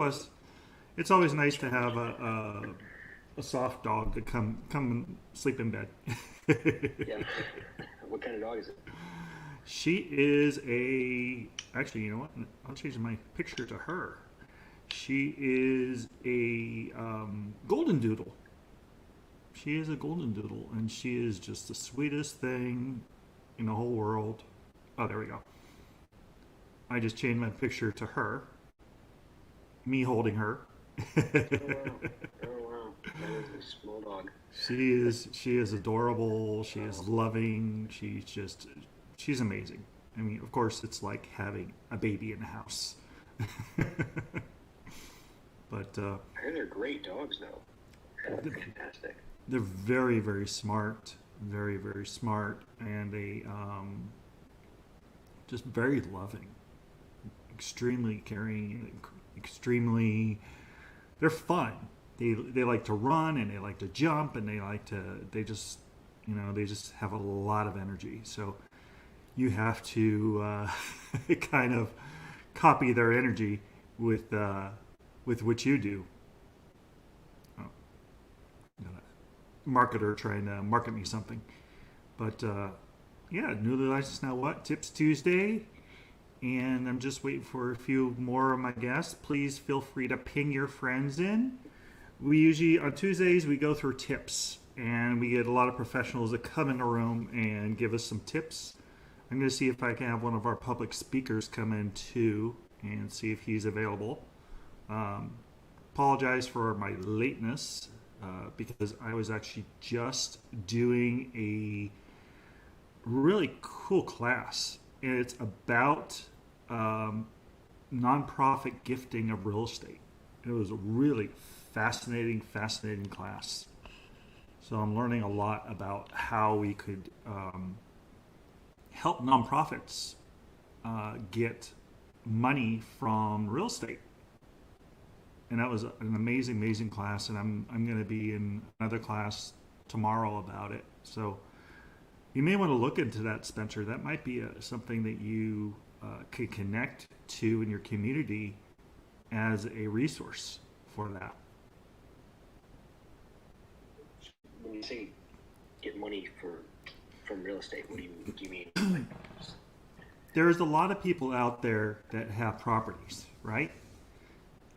Plus, it's always nice to have a soft dog to come and sleep in bed. Yeah. What kind of dog is it? She is a actually, you know what? I'll change my picture to her. She is a golden doodle. She is a golden doodle, and she is just the sweetest thing in the whole world. Oh, there we go. I just changed my picture to her, me holding her. Oh wow. Oh wow. That is a small dog. She is adorable. She is Wow. loving. She's amazing. I mean, of course, it's like having a baby in the house. But I heard they're great dogs though. Fantastic. they're very, very smart, very smart, and they just very loving, extremely caring, extremely. They're fun. They like to run and they like to jump and they just they just have a lot of energy. So you have to kind of copy their energy with what you do. Oh, got a marketer trying to market me something, but yeah, newly licensed now what tips Tuesday, and I'm just waiting for a few more of my guests. Please feel free to ping your friends in. We usually on Tuesdays we go through tips, and we get a lot of professionals that come in the room and give us some tips. I'm going to see if I can have one of our public speakers come in too and see if he's available. Um, Apologize for my lateness because I was actually just doing a really cool class, and it's about um, nonprofit gifting of real estate. It was a really fascinating class. So I'm learning a lot about how we could help nonprofits get money from real estate. And that was an amazing class. And I'm going to be in another class tomorrow about it. So you may want to look into that, Spencer. That might be something that you could connect to in your community as a resource for that. When you say get money from real estate, what do you mean? Like, There's a lot of people out there that have properties, right?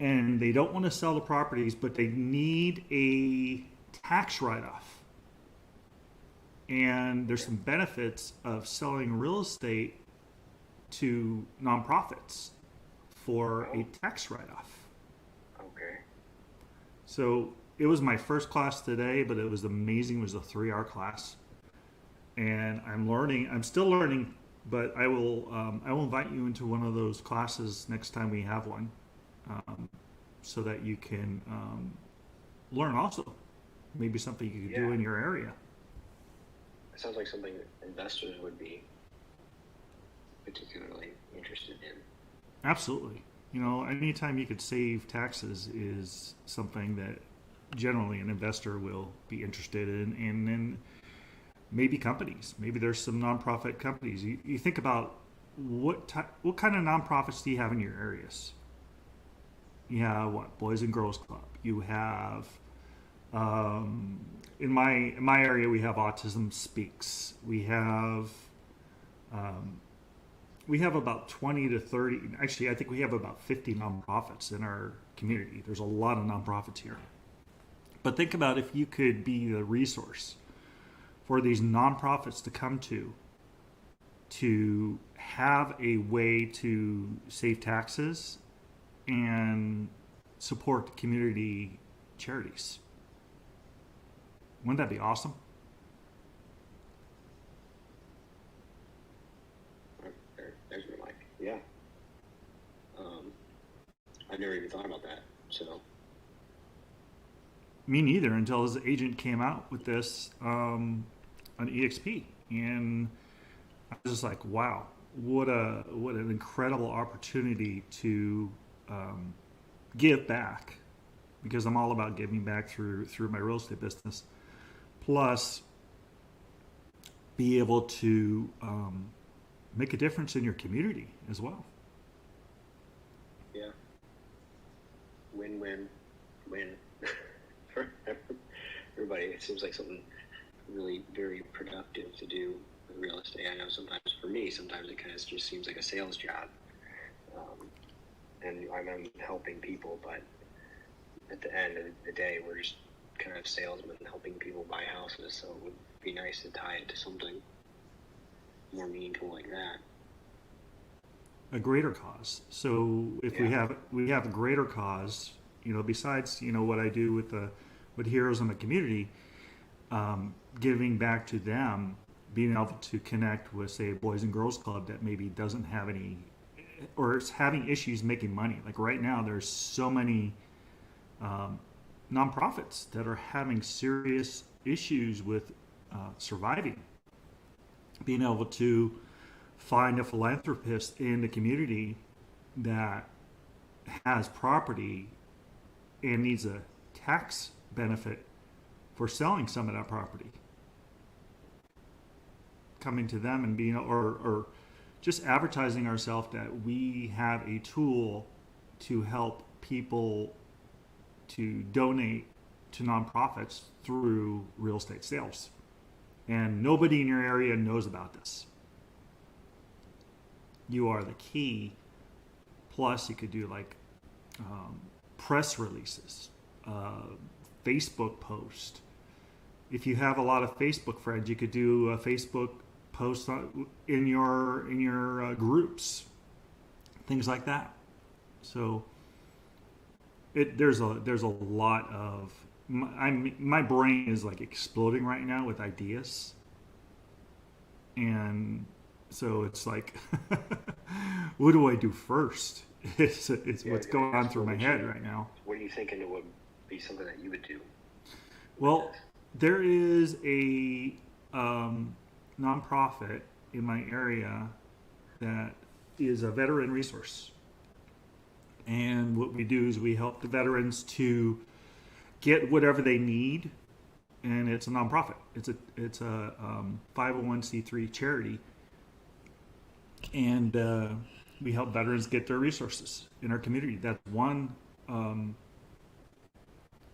And they don't want to sell the properties, but they need a tax write-off. And there's some benefits of selling real estate to nonprofits for a tax write-off. okay. So it was my first class today, but it was amazing. It was a 3-hour class, and I'm still learning, but I will invite you into one of those classes next time we have one, so that you can learn also maybe something you could do Yeah. in your area. It sounds like something that investors would be particularly interested in. Absolutely. Anytime you could save taxes is something that generally an investor will be interested in, and then maybe companies. Maybe there's some nonprofit companies. You think about what kind of nonprofits do you have in your areas? You have what? Boys and Girls Club. You have in my area we have Autism Speaks. We have about 20 to 30. Actually, I think we have about 50 nonprofits in our community. There's a lot of nonprofits here. But think about if you could be the resource for these nonprofits to come to have a way to save taxes and support community charities. Wouldn't that be awesome? There's your mic. Yeah. I never even thought about that. So Me neither until his agent came out with this on eXp, and I was just like, wow, what an incredible opportunity to give back, because I'm all about giving back through my real estate business. Plus, be able to make a difference in your community as well. yeah. win-win win for everybody. It seems like something really very productive to do with real estate. I know sometimes for me, sometimes it kind of just seems like a sales job, and I'm helping people, but at the end of the day, we're just kind of salesmen helping people buy houses. So it would be nice to tie it to something more meaningful like that. A greater cause. So if we have a greater cause, besides what I do with Heroes in the community, giving back to them, being able to connect with, say, a Boys and Girls Club that maybe doesn't have any, or is having issues making money. Like right now, there's so many nonprofits that are having serious issues with surviving. Being able to find a philanthropist in the community that has property and needs a tax benefit for selling some of that property, coming to them and being, or just advertising ourselves that we have a tool to help people to donate to nonprofits through real estate sales. And nobody in your area knows about this. You are the key. Plus, you could do like press releases, Facebook post. If you have a lot of Facebook friends, you could do a Facebook post in your groups, things like that. So there's a lot of my brain is like exploding right now with ideas, and so it's like, what do I do first? It's what's going on through my head right now. What are you thinking it would be something that you would do? Well, there is a nonprofit in my area that is a veteran resource. And what we do is we help the veterans to get whatever they need, and it's a nonprofit. It's a 501c3 charity, and we help veterans get their resources in our community. That's one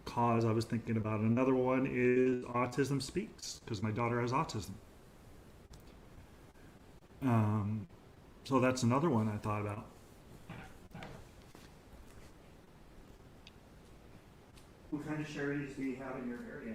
cause I was thinking about. Another one is Autism Speaks, because my daughter has autism. So that's another one I thought about. What kind of charities do you have in your area?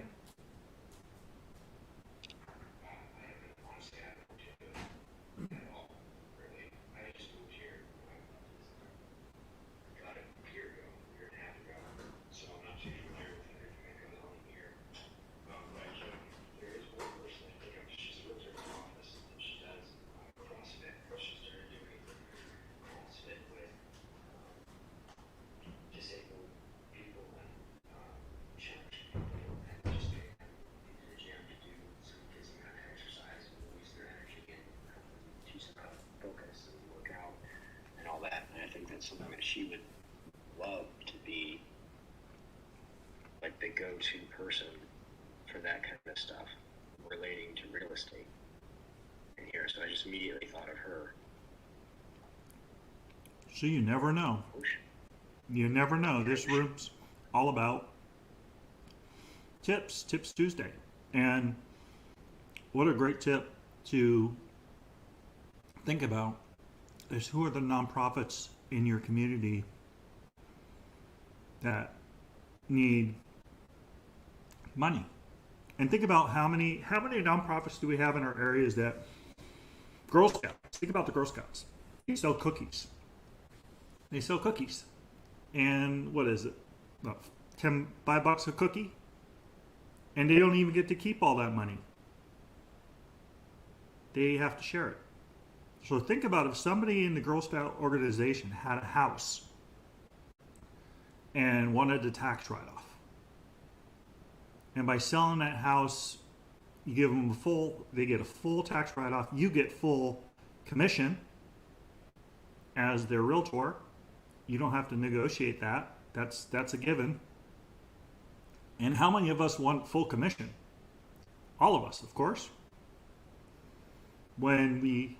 Something that she would love to be like the go-to person for that kind of stuff relating to real estate in here. So I just immediately thought of her. So you never know. You never know. This room's all about Tips Tuesday. And what a great tip to think about is, who are the nonprofits in your community that need money? And think about how many nonprofits do we have in our areas that Girl Scouts. Think about the Girl Scouts. They sell cookies. And what is it? About $5 a cookie? And they don't even get to keep all that money. They have to share it. So think about if somebody in the Girl Scout organization had a house and wanted a tax write-off. And by selling that house, you give them they get a full tax write-off. You get full commission as their realtor. You don't have to negotiate that. That's a given. And how many of us want full commission? All of us, of course. When we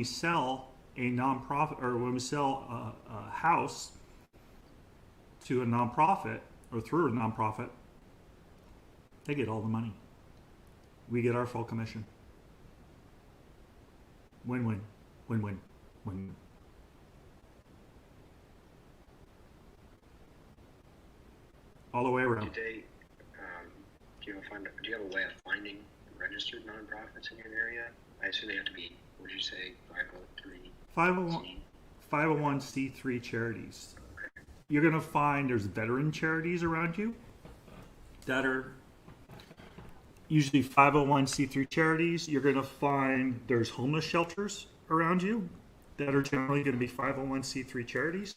sell a nonprofit, or when we sell a house to a nonprofit or through a nonprofit, they get all the money. We get our full commission. Win-win, win-win, win-win. All the way around. Do you have a way of finding registered nonprofits in your area? I assume they have to be, what did you say, 501? 501c3 charities. You're going to find there's veteran charities around you that are usually 501c3 charities. You're going to find there's homeless shelters around you that are generally going to be 501c3 charities.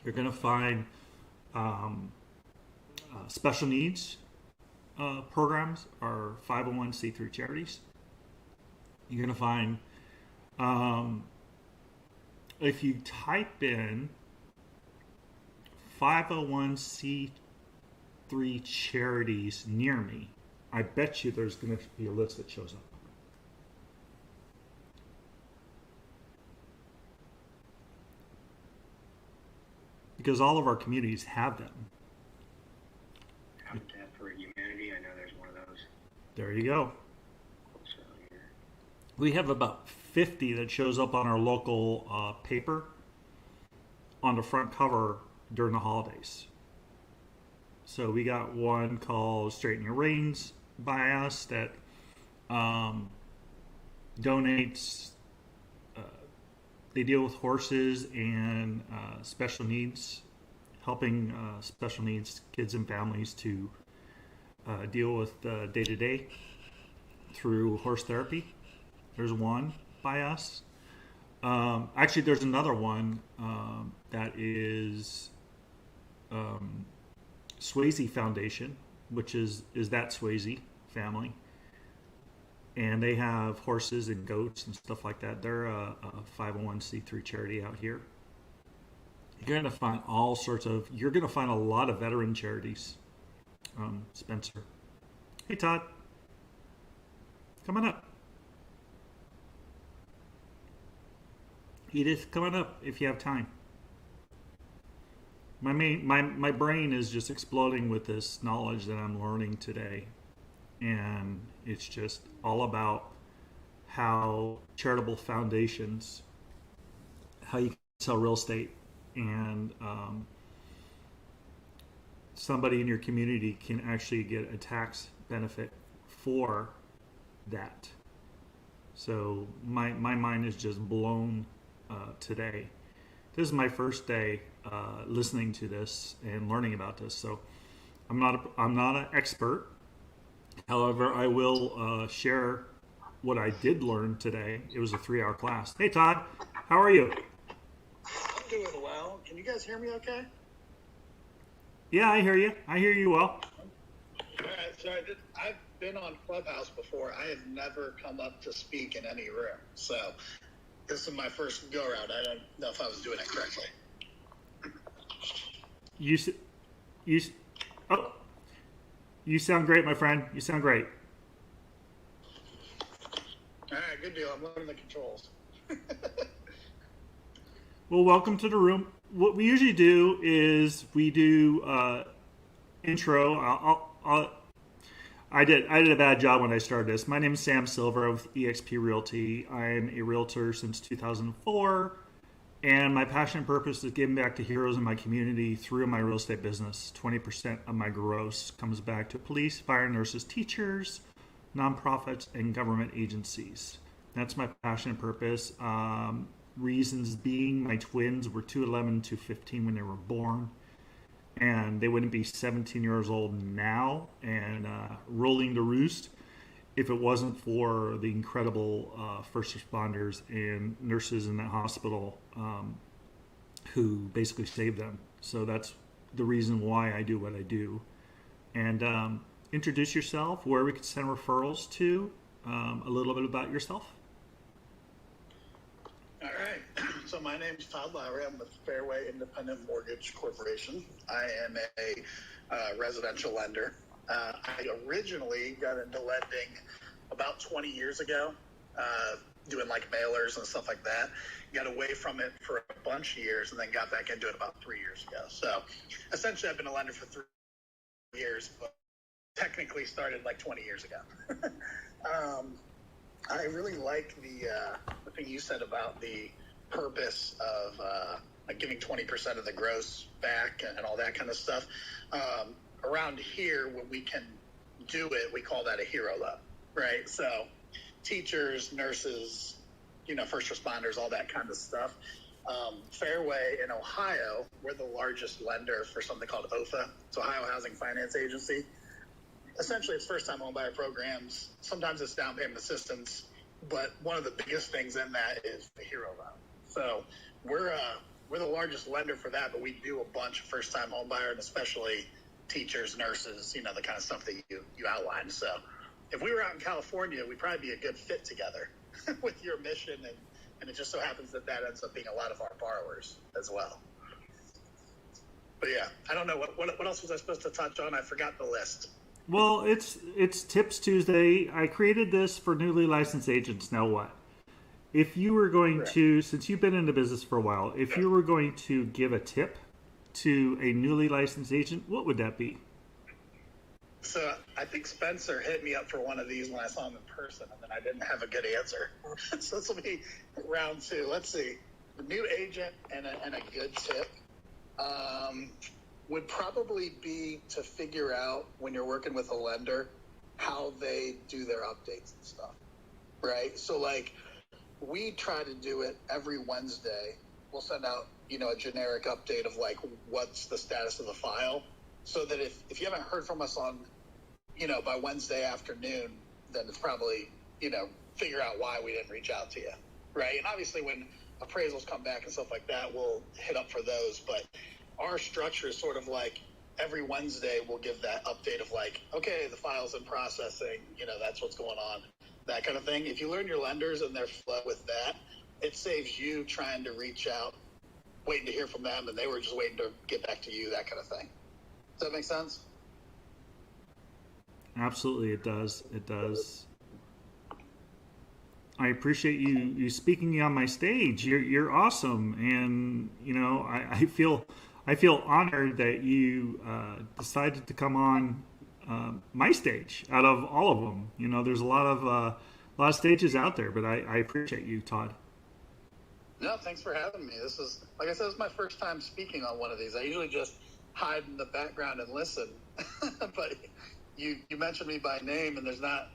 You're going to find special needs programs are 501c3 charities. You're going to find, if you type in 501c3 charities near me, I bet you there's going to be a list that shows up. Because all of our communities have them. Habitat for Humanity, I know there's one of those. There you go. We have about 50 that shows up on our local paper on the front cover during the holidays. So we got one called Straighten Your Reins by us that donates. They deal with horses and special needs, helping special needs kids and families to deal with day-to-day through horse therapy. There's one by us. Actually, there's another one that is Swayze Foundation, which is that Swayze family. And they have horses and goats and stuff like that. They're a 501c3 charity out here. You're going to find you're going to find a lot of veteran charities. Spencer. Hey, Todd. Come on up. Edith, come on up if you have time. My brain is just exploding with this knowledge that I'm learning today. And it's just all about how charitable foundations, how you can sell real estate, and somebody in your community can actually get a tax benefit for that. So my mind is just blown today. This is my first day listening to this and learning about this. So I'm not an expert. However, I will share what I did learn today. It was a 3-hour class. Hey, Todd, how are you? I'm doing well. Can you guys hear me okay? Yeah, I hear you. I hear you well. All right, so I've been on Clubhouse before. I have never come up to speak in any room. So this is my first go-around. I don't know if I was doing it correctly. You sound great, my friend. You sound great. All right, good deal. I'm learning the controls. Well, welcome to the room. What we usually do is we do intro. I did a bad job when I started this. My name is Sam Silver with eXp Realty. I'm a realtor since 2004. And my passion and purpose is giving back to heroes in my community through my real estate business. 20% of my gross comes back to police, fire, nurses, teachers, nonprofits, and government agencies. That's my passion and purpose. Reasons being my twins were 211, 215 when they were born. And they wouldn't be 17 years old now and rolling the roost if it wasn't for the incredible first responders and nurses in that hospital who basically saved them. So that's the reason why I do what I do. And introduce yourself, where we can send referrals to, a little bit about yourself. All right. So my name is Todd Lowry. I'm with Fairway Independent Mortgage Corporation. I am a residential lender. I originally got into lending about 20 years ago. doing like mailers and stuff like that. Got away from it for a bunch of years and then got back into it about 3 years ago. So essentially I've been a lender for 3 years, but technically started like 20 years ago. I really like the thing you said about the purpose of like giving 20% of the gross back and all that kind of stuff. Around here, when we can do it, we call that a hero loan, right? So teachers, nurses, first responders, all that kind of stuff. Fairway in Ohio, we're the largest lender for something called OFA. It's Ohio Housing Finance Agency. Essentially, it's first-time homebuyer programs. Sometimes it's down payment assistance, but one of the biggest things in that is the hero loan. So we're the largest lender for that, but we do a bunch of first-time homebuyer, and especially teachers, nurses, the kind of stuff that you outlined. So if we were out in California, we'd probably be a good fit together with your mission, and it just so happens that ends up being a lot of our borrowers as well. But yeah, I don't know what else was I supposed to touch on. I forgot the list. Well, it's Tips Tuesday. I created this for newly licensed agents. NowWhat? If you were going to, since you've been in the business for a while, if you were going to give a tip to a newly licensed agent, what would that be? So I think Spencer hit me up for one of these when I saw him in person, and then I didn't have a good answer. So this will be round two. Let's see. The new agent and a good tip would probably be to figure out, when you're working with a lender, how they do their updates and stuff, right? So like, we try to do it every Wednesday. We'll send out, a generic update of like, what's the status of the file, so that if you haven't heard from us on, by Wednesday afternoon, then it's probably, figure out why we didn't reach out to you, right? And obviously when appraisals come back and stuff like that, we'll hit up for those. But our structure is sort of like every Wednesday we'll give that update of like, okay, the file's in processing, that's what's going on, that kind of thing. If you learn your lenders and their flow with that, it saves you trying to reach out, waiting to hear from them, and they were just waiting to get back to you, that kind of thing. Does that make sense? Absolutely, it does. It does. I appreciate you speaking on my stage. You're awesome, and I feel honored that you decided to come on my stage out of all of them. There's a lot of stages out there, but I appreciate you, Todd. No, thanks for having me. This is, like I said, this is my first time speaking on one of these. I usually just hide in the background and listen, but you mentioned me by name, and there's not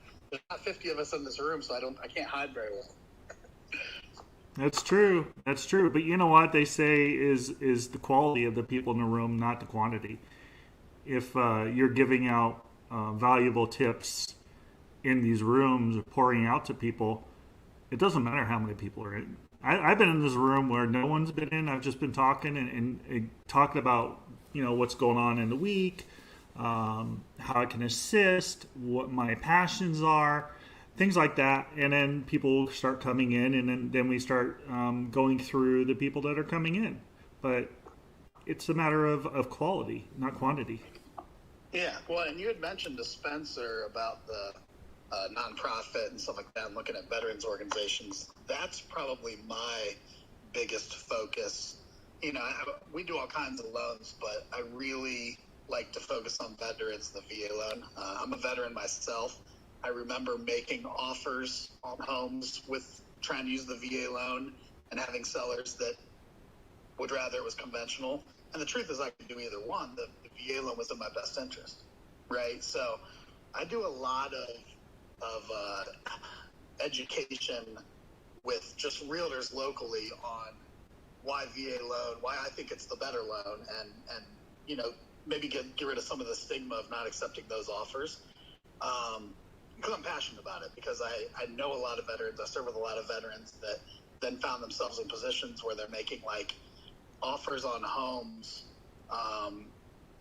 50 of us in this room, so I can't hide very well. That's true. But you know what they say is the quality of the people in the room, not the quantity. If you're giving out valuable tips in these rooms, pouring out to people, it doesn't matter how many people are in. I've been in this room where no one's been in. I've just been talking and talking about what's going on in the week, how I can assist, what my passions are, things like that. And then people start coming in, and then we start going through the people that are coming in. But it's a matter of quality, not quantity. Yeah, well, and you had mentioned to Spencer about the nonprofit and stuff like that, and looking at veterans organizations. That's probably my biggest focus. We do all kinds of loans, but I really like to focus on veterans, the VA loan. I'm a veteran myself. I remember making offers on homes with trying to use the VA loan and having sellers that would rather it was conventional. And the truth is I could do either one. The VA loan was in my best interest, right? So I do a lot of education with just realtors locally on why VA loan, why I think it's the better loan, and maybe get rid of some of the stigma of not accepting those offers. Because I'm passionate about it, because I know a lot of veterans. I serve with a lot of veterans that then found themselves in positions where they're making like offers on homes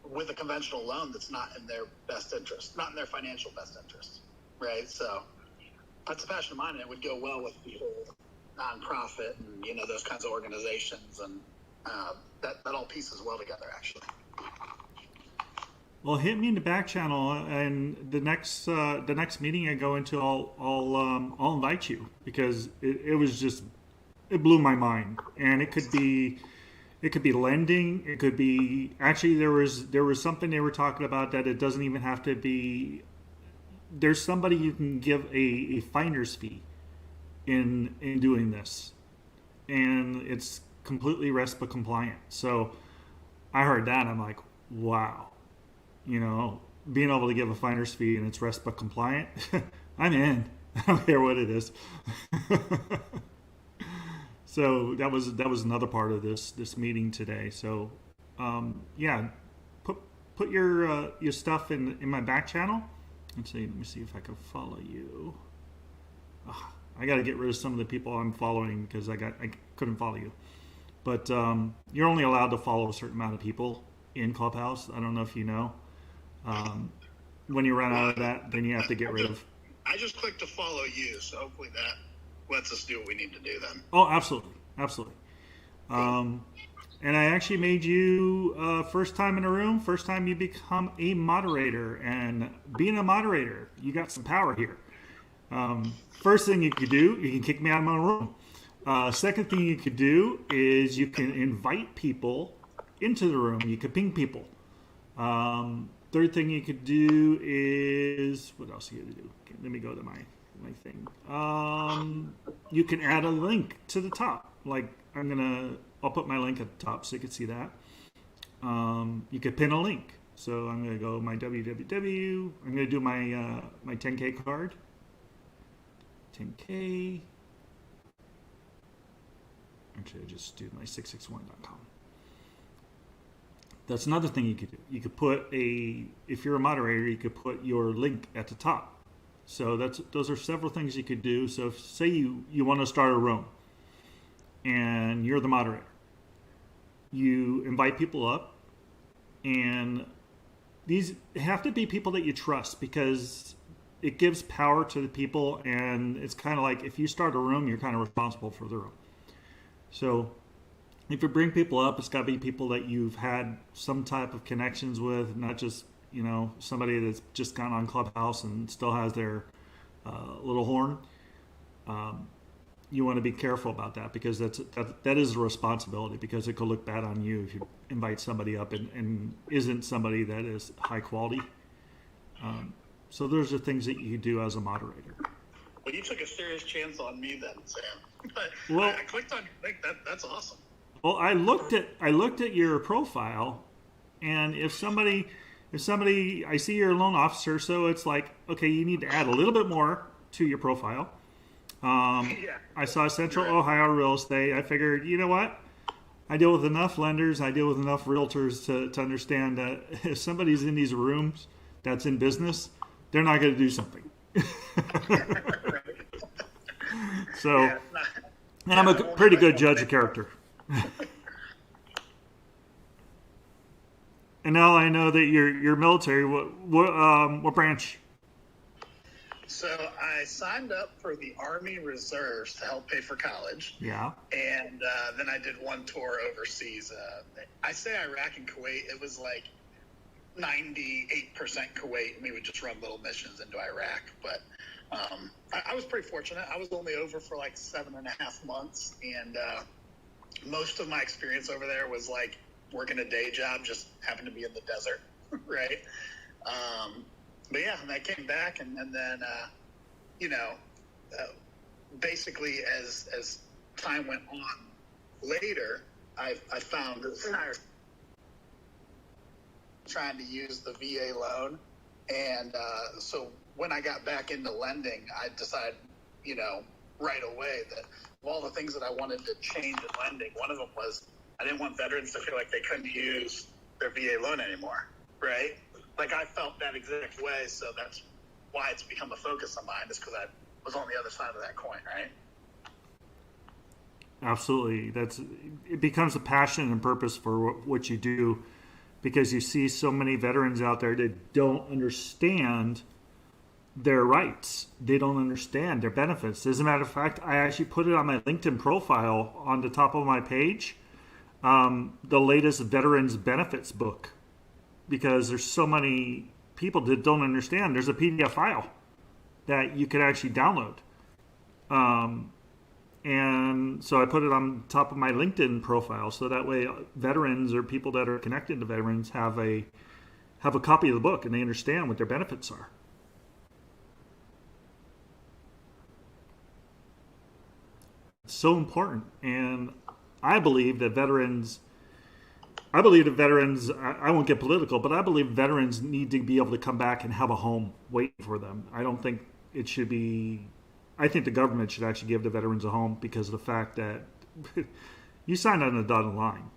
with a conventional loan that's not in their best interest, not in their financial best interest, right? So that's a passion of mine, and it would go well with the whole nonprofit and those kinds of organizations, and that all pieces well together, actually. Well, hit me in the back channel, and the next meeting I go into, I'll invite you, because it was just, it blew my mind. And it could be lending. It could be, actually, there was something they were talking about that it doesn't even have to be. There's somebody you can give a finder's fee in doing this, and it's completely RESPA compliant. So I heard that, I'm like, wow, being able to give a finder's fee and it's RESPA compliant, I'm in. I don't care what it is. So that was another part of this meeting today. So yeah, put your stuff in my back channel. Let me see if I can follow you. I got to get rid of some of the people I'm following because I couldn't follow you. But you're only allowed to follow a certain amount of people in Clubhouse. I don't know if you know. When you run out of that, then you have to get rid of. I just clicked to follow you, so hopefully that lets us do what we need to do then. Oh, absolutely. And I actually made you first time in a room, first time you become a moderator. And being a moderator, you got some power here. First thing you could do, you can kick me out of my room. Second thing you could do is you can invite people into the room. You could ping people. Third thing you could do is, what else you got to do? Okay, let me go to my thing. You can add a link to the top. Like I'll put my link at the top so you can see that. You could pin a link. So I'm going to go my www. I'm going to do my 10K card. 10K. Actually, I just do my 661.com. That's another thing you could do. You could put if you're a moderator, you could put your link at the top. So those are several things you could do. So say you want to start a room and you're the moderator. You invite people up, and these have to be people that you trust, because it gives power to the people, and it's kind of like if you start a room, you're kind of responsible for the room. So if you bring people up, it's got to be people that you've had some type of connections with, not just somebody that's just gone on Clubhouse and still has their little horn. You want to be careful about that, because that is a responsibility, because it could look bad on you if you invite somebody up and isn't somebody that is high quality. So those are things that you do as a moderator. Well, you took a serious chance on me then, Sam. But well, I clicked on your link. That's awesome. Well, I looked at your profile, and if somebody, I see you're a loan officer, so it's like, okay, you need to add a little bit more to your profile. Yeah. I saw Central Ohio Real Estate. I figured, you know what? I deal with enough lenders, I deal with enough realtors to understand that if somebody's in these rooms that's in business, they're not going to do something. So, and I'm a pretty good judge of character. And now I know that you're military. What branch? So I signed up for the Army Reserves to help pay for college. Yeah. And then I did one tour overseas. I say Iraq and Kuwait. It was like 98% Kuwait, and we would just run little missions into Iraq. But I was pretty fortunate. I was only over for like 7.5 months, and most of my experience over there was like working a day job, just happened to be in the desert, right? But yeah, and I came back, and then basically as time went on later, I found that trying to use the VA loan, and so when I got back into lending, I decided, right away that of all the things that I wanted to change in lending, one of them was I didn't want veterans to feel like they couldn't use their VA loan anymore, right? Like I felt that exact way, so that's why it's become a focus of mine, is because I was on the other side of that coin, right? Absolutely. It becomes a passion and purpose for what you do, because you see so many veterans out there that don't understand their rights. They don't understand their benefits. As a matter of fact, I actually put it on my LinkedIn profile on the top of my page, the latest veterans benefits book. because there's so many people that don't understand. There's a PDF file that you could actually download. And so I put it on top of my LinkedIn profile, so that way veterans or people that are connected to veterans have a copy of the book and they understand what their benefits are. It's so important, and I believe that veterans. I won't get political, but I believe veterans need to be able to come back and have a home waiting for them. I don't think it should be. I think the government should actually give the veterans a home because of the fact that you signed on the dotted line.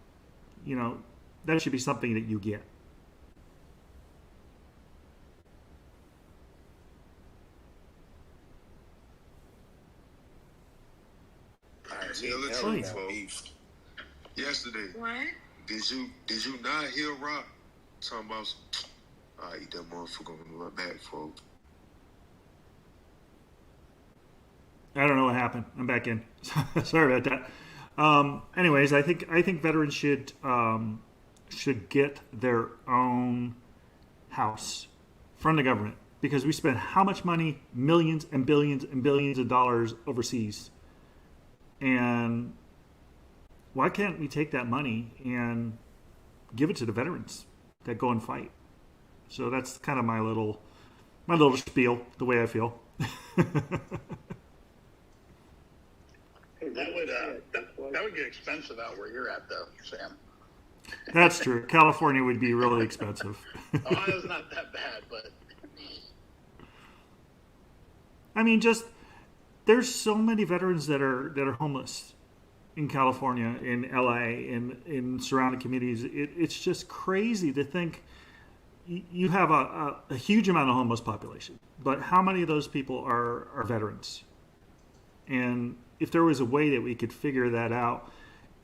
You know, that should be something that you get. Tell the truth, folks. Yesterday, What? did you not hear Rock talking about? I eat that motherfucker on the back, folks. I don't know what happened. I'm back in. Sorry about that. Anyways, I think veterans should get their own house from the government because we spend how much money? Millions and billions and billions of dollars overseas. And why can't we take that money and give it to the veterans that go and fight? So that's kind of my little spiel, the way I feel. That would get expensive out where you're at, though, Sam. That's true. California would be really expensive. Ohio's not that bad, but I mean, just there's so many veterans that are homeless in California, in LA, in surrounding communities. It's just crazy to think you have a huge amount of homeless population, but how many of those people are veterans? And if there was a way that we could figure that out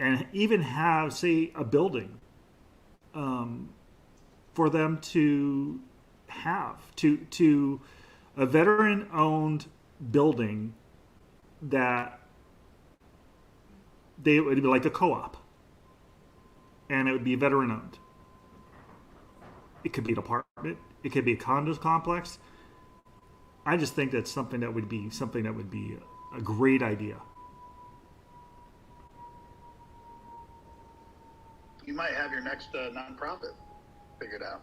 and even have, say, a building for them to have, to a veteran-owned building that it would be like a co-op, and it would be veteran-owned. It could be an apartment. It could be a condo complex. I just think that's something that would be a great idea. you might have your next nonprofit figured out.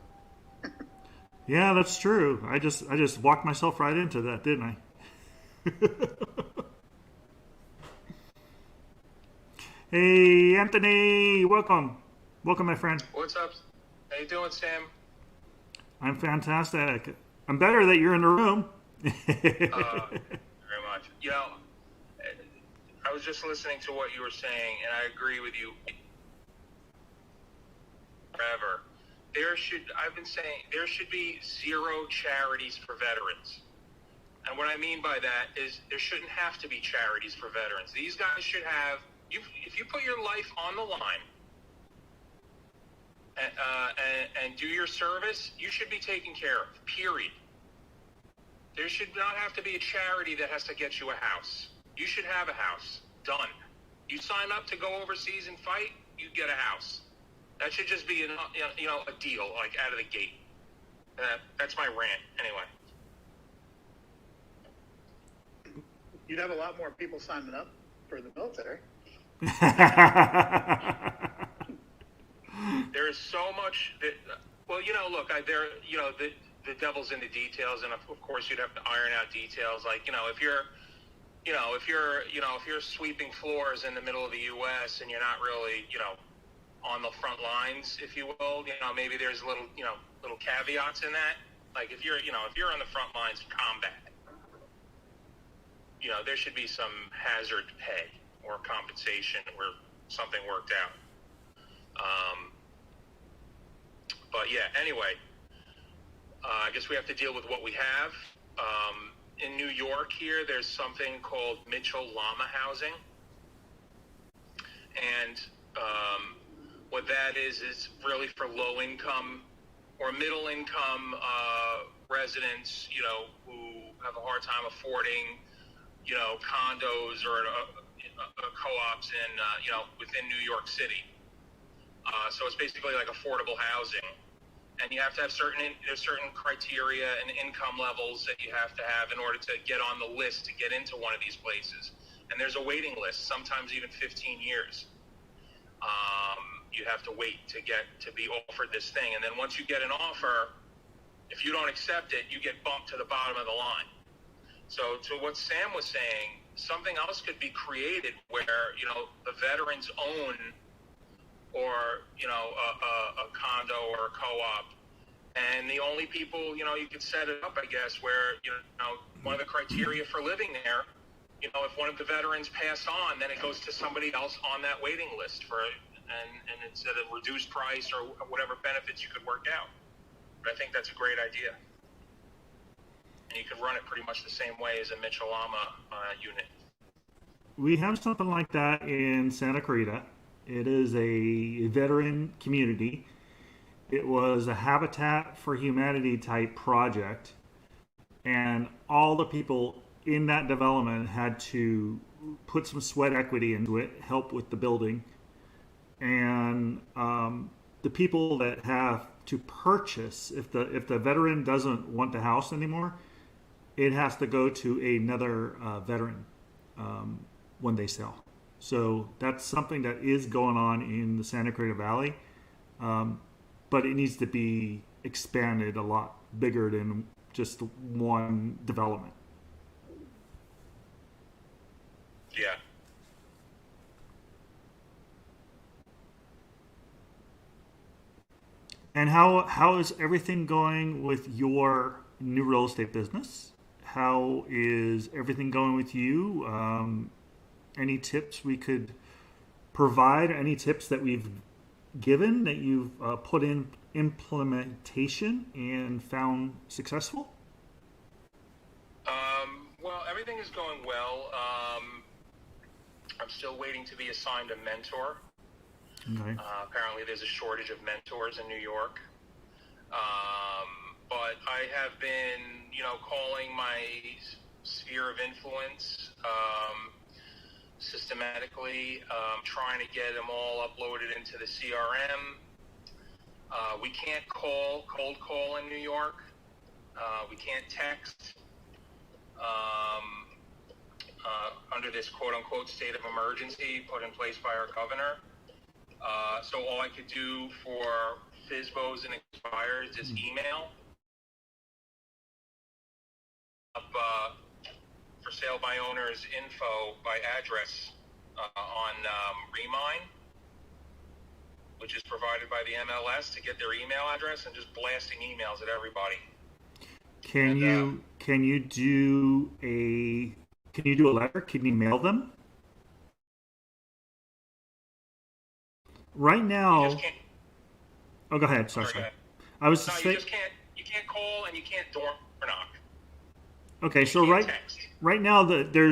Yeah, that's true. I just walked myself right into that, didn't I? Hey, Anthony, welcome, my friend. What's up? How you doing, Sam? I'm fantastic. I'm better that you're in the room. Very much. You know, I was just listening to what you were saying, and I agree with you. Forever, I've been saying there should be zero charities for veterans. And what I mean by that is there shouldn't have to be charities for veterans. These guys should have, if you put your life on the line and do your service, you should be taken care of, period. There should not have to be a charity that has to get you a house. You should have a house. Done. You sign up to go overseas and fight, you get a house. That should just be a deal, like out of the gate. That's my rant, anyway. You'd have a lot more people signing up for the military. There is so much that, well, look, the devil's in the details, and of course you'd have to iron out details. Like, if you're sweeping floors in the middle of the U.S. and you're not really, on the front lines, if you will, maybe there's little caveats in that. Like if you're on the front lines of combat, there should be some hazard pay or compensation where something worked out. But yeah, anyway, I guess we have to deal with what we have. In New York here, there's something called Mitchell Llama housing. And what that is really for low income or middle income residents, who have a hard time affording, condos or co-ops in, within New York City. So it's basically like affordable housing. and you have to have there's certain criteria and income levels that you have to have in order to get on the list to get into one of these places. And there's a waiting list, sometimes even 15 years. You have to wait to be offered this thing. And then once you get an offer, if you don't accept it, you get bumped to the bottom of the line. So to what Sam was saying, something else could be created where, the veterans own, or, a condo or a co-op. And the only people, you could set it up, I guess, where, one of the criteria for living there, if one of the veterans passed on, then it goes to somebody else on that waiting list and it's at a reduced price or whatever benefits you could work out. But I think that's a great idea. And you could run it pretty much the same way as a Mitchell-Lama unit. We have something like that in Santa Clarita. It is a veteran community. It was a Habitat for Humanity type project, and all the people in that development had to put some sweat equity into it, help with the building, and the people that have to purchase, if the veteran doesn't want the house anymore, it has to go to another veteran when they sell. So that's something that is going on in the Santa Clarita Valley, but it needs to be expanded a lot bigger than just one development. Yeah. And how is everything going with your new real estate business? How is everything going with you? Any tips we could provide? Any tips that we've given that you've put in implementation and found successful? Well, everything is going well. I'm still waiting to be assigned a mentor. Okay. Apparently there's a shortage of mentors in New York. But I have been, calling my sphere of influence systematically, trying to get them all uploaded into the CRM. We can't cold call in New York. We can't text under this quote-unquote state of emergency put in place by our governor. So all I could do for FSBOs and expires is email up for sale by owners info by address on Remind, which is provided by the MLS, to get their email address and just blasting emails at everybody. Can you do a letter? Can you mail them? Right now. Oh, go ahead. Sorry. Go ahead. I was No, saying. You can't call and you can't door knock. Okay, so right now there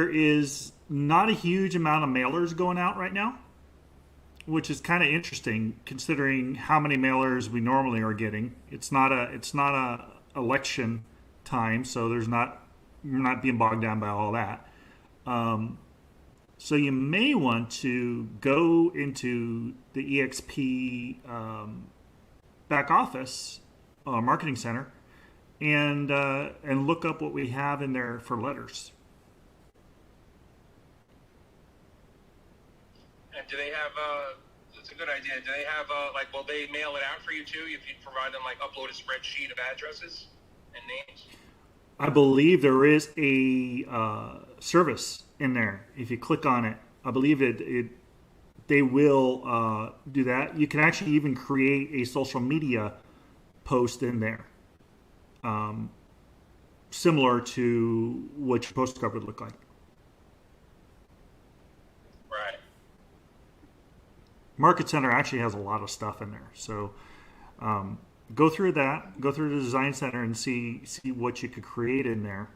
is not a huge amount of mailers going out right now, which is kind of interesting considering how many mailers we normally are getting. It's not a election time, so you're not being bogged down by all that. So you may want to go into the eXp back office marketing center and look up what we have in there for letters. And do they have that's a good idea. Do they have will they mail it out for you too if you provide them upload a spreadsheet of addresses and names? I believe there is a service in there. If you click on it, I believe they will do that. You can actually even create a social media post in there, similar to what your postcard would look like. Right. Market Center actually has a lot of stuff in there, so go through the design center and see what you could create in there,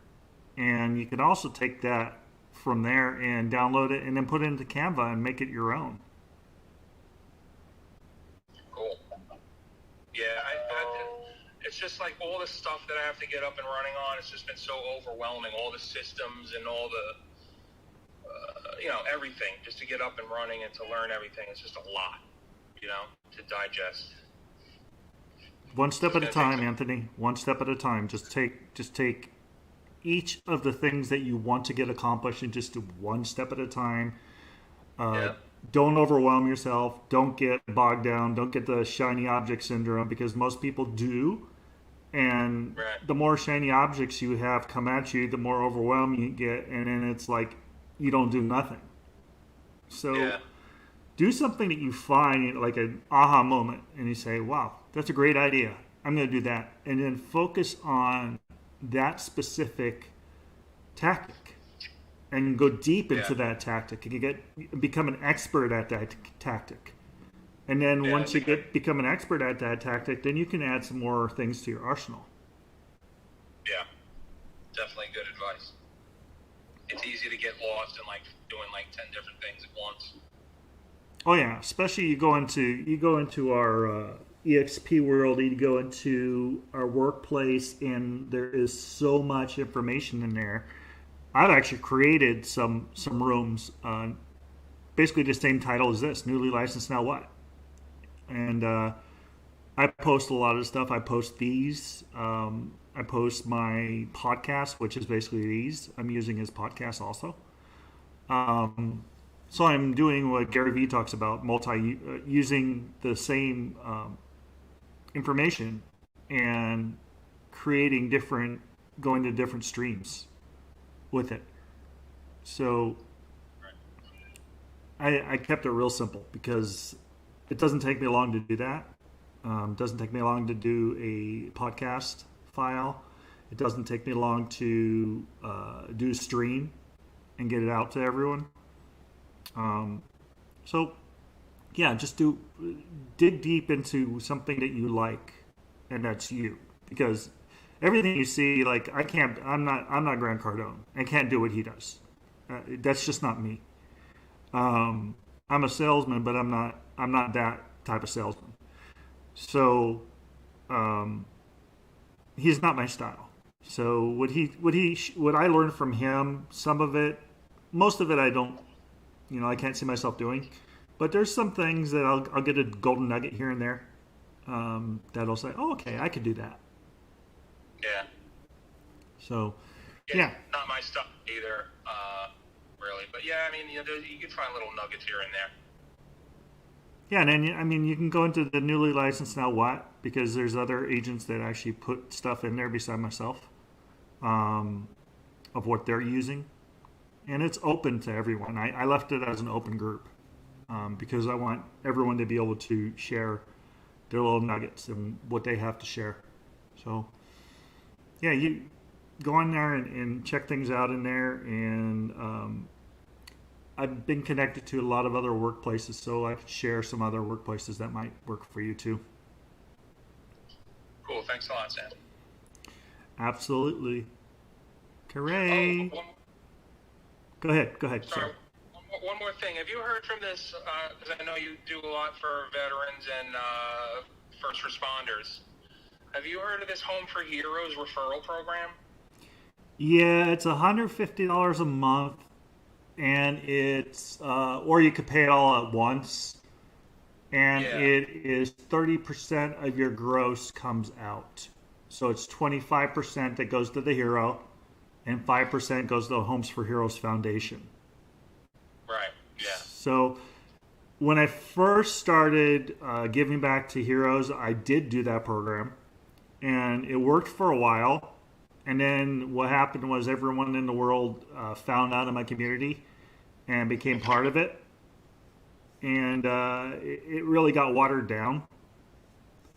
and you can also take that from there and download it and then put it into Canva and make it your own. Cool. Yeah, it's just all the stuff that I have to get up and running on. It's just been so overwhelming. All the systems and all the everything just to get up and running and to learn everything. It's just a lot, to digest. One step at a time, Anthony. One step at a time. Just take each of the things that you want to get accomplished and just do one step at a time. Yeah. Don't overwhelm yourself. Don't get bogged down. Don't get the shiny object syndrome, because most people do. And Right. the more shiny objects you have come at you, the more overwhelmed you get. And then it's like you don't do nothing. So Yeah. do something that you find like an aha moment and you say, wow, that's a great idea. I'm going to do that. And then focus on that specific tactic and go deep into that tactic, and you become an expert at that tactic. And then once you become an expert at that tactic, then you can add some more things to your arsenal. Yeah. Definitely good advice. It's easy to get lost in like doing like 10 different things at once. Oh yeah, especially you go into our eXp world, you go into our workplace, and there is so much information in there. I've actually created some rooms, basically the same title as this: newly licensed, now what? And I post a lot of stuff. I post these. I post my podcast, which is basically these. I'm using as podcasts also. So I'm doing what Gary Vee talks about, using the same information and going to different streams with it. So I kept it real simple because it doesn't take me long to do that. It doesn't take me long to do a podcast file. It doesn't take me long to do a stream and get it out to everyone. So yeah, just dig deep into something that you like, and that's you, because everything you see, like I'm not Grant Cardone. I can't do what he does. That's just not me. I'm a salesman, but I'm not that type of salesman. So, he's not my style. So what I learned from him, some of it, most of it I don't, I can't see myself doing, but there's some things that I'll get a golden nugget here and there, that'll say, oh, okay, I could do that. Yeah. So, It's yeah. not my stuff either, really. But yeah, I mean, you can find little nuggets here and there. Yeah, and then, I mean, you can go into the newly licensed now what, because there's other agents that actually put stuff in there beside myself, of what they're using. And it's open to everyone. I left it as an open group, because I want everyone to be able to share their little nuggets and what they have to share. So, yeah, you go in there and check things out in there. And I've been connected to a lot of other workplaces, so I could share some other workplaces that might work for you too. Cool. Thanks a lot, Sam. Absolutely. Hooray. Go ahead. Sorry. One more thing. Have you heard from this? Because I know you do a lot for veterans and first responders. Have you heard of this Home for Heroes referral program? Yeah, it's $150 a month, and it's or you could pay it all at once, and it is 30% of your gross comes out. So it's 25% that goes to the hero, and 5% goes to the Homes for Heroes Foundation. Right. Yeah. So when I first started giving back to heroes, I did do that program, and it worked for a while. And then what happened was everyone in the world found out in my community and became part of it. And it really got watered down.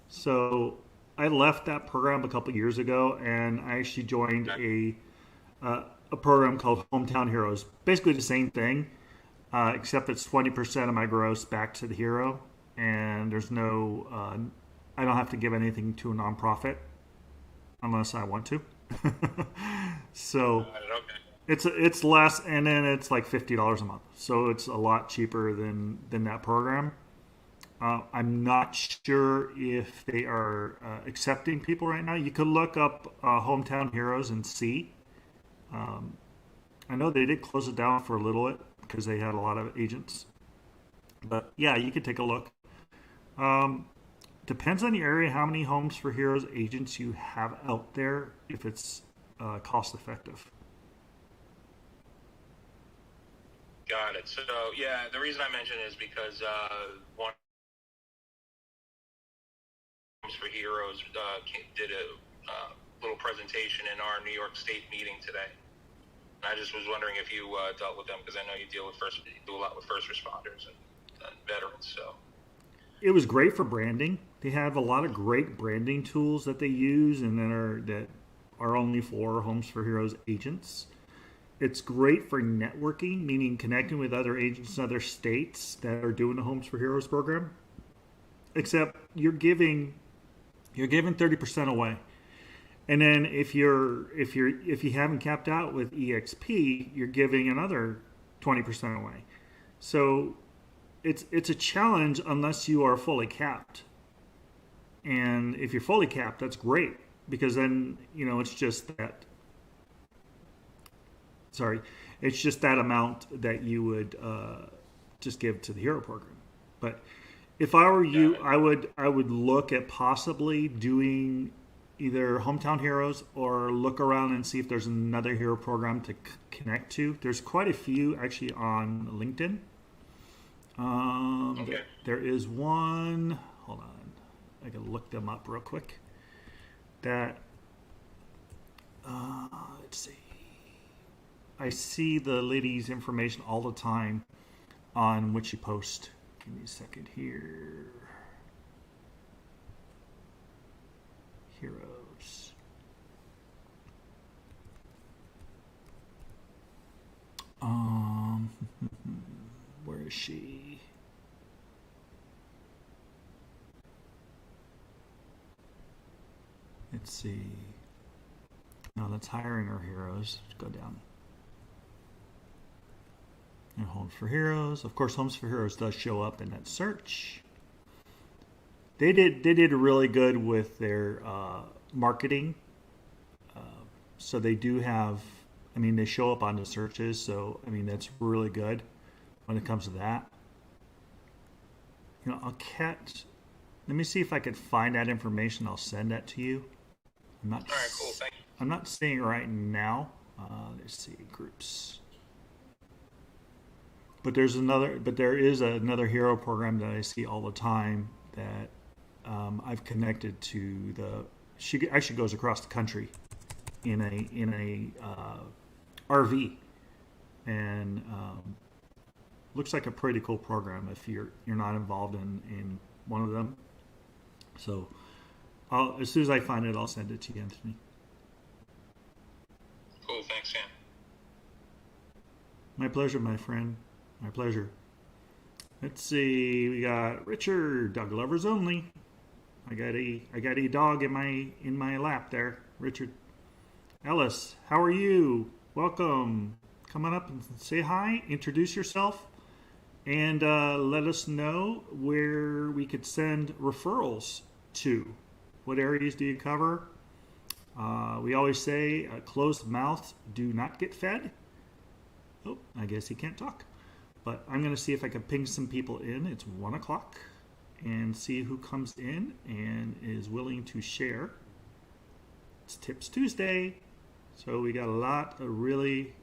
So I left that program a couple years ago, and I actually joined a program called Hometown Heroes. Basically the same thing, except it's 20% of my gross back to the hero. And there's no, I don't have to give anything to a nonprofit unless I want to. So it's less, and then it's like $50 a month, so it's a lot cheaper than that program. I'm not sure if they are accepting people right now. You could look up Hometown Heroes and see. I know they did close it down for a little bit because they had a lot of agents, but yeah, you could take a look. depends on the area, how many Homes for Heroes agents you have out there, if it's cost effective. Got it. So yeah, the reason I mention is because one Homes for Heroes did a little presentation in our New York State meeting today. And I just was wondering if you dealt with them, because I know you do a lot with first responders and veterans. So It was great for branding. They have a lot of great branding tools that they use, and that are only for Homes for Heroes agents. It's great for networking, meaning connecting with other agents in other states that are doing the Homes for Heroes program. Except you're giving 30% away. And then if you haven't capped out with eXp, you're giving another 20% away. So it's a challenge unless you are fully capped. And if you're fully capped, that's great, because then it's just that. It's just that amount that you would just give to the hero program. But if I were you, I would look at possibly doing either Hometown Heroes, or look around and see if there's another hero program to connect to. There's quite a few actually on LinkedIn. Okay. There is one. Hold on, I can look them up real quick. That let's see. I see the lady's information all the time on what she posts. Give me a second here. Heroes. Where is she? Let's see. No, that's hiring our heroes. Let's go down. And Homes for Heroes. Of course, Homes for Heroes does show up in that search. They did really good with their marketing. So they do have, they show up on the searches. So, that's really good when it comes to that. Let me see if I could find that information. I'll send that to you. All right, cool. Thank you. I'm not seeing it right now. Let's see, groups. But there is another hero program that I see all the time that I've connected to. She actually goes across the country in a RV, and looks like a pretty cool program if you're not involved in one of them. So as soon as I find it, I'll send it to you, Anthony. Cool. Thanks, Sam. My pleasure, my friend. My pleasure. Let's see. We got Richard, dog lovers only. I got a dog in my lap there, Richard. Ellis, how are you? Welcome. Come on up and say hi. Introduce yourself, and let us know where we could send referrals to. What areas do you cover? We always say closed mouths do not get fed. Oh, I guess he can't talk. But I'm going to see if I can ping some people in. It's 1 o'clock, and see who comes in and is willing to share. It's Tips Tuesday. So we got a lot of really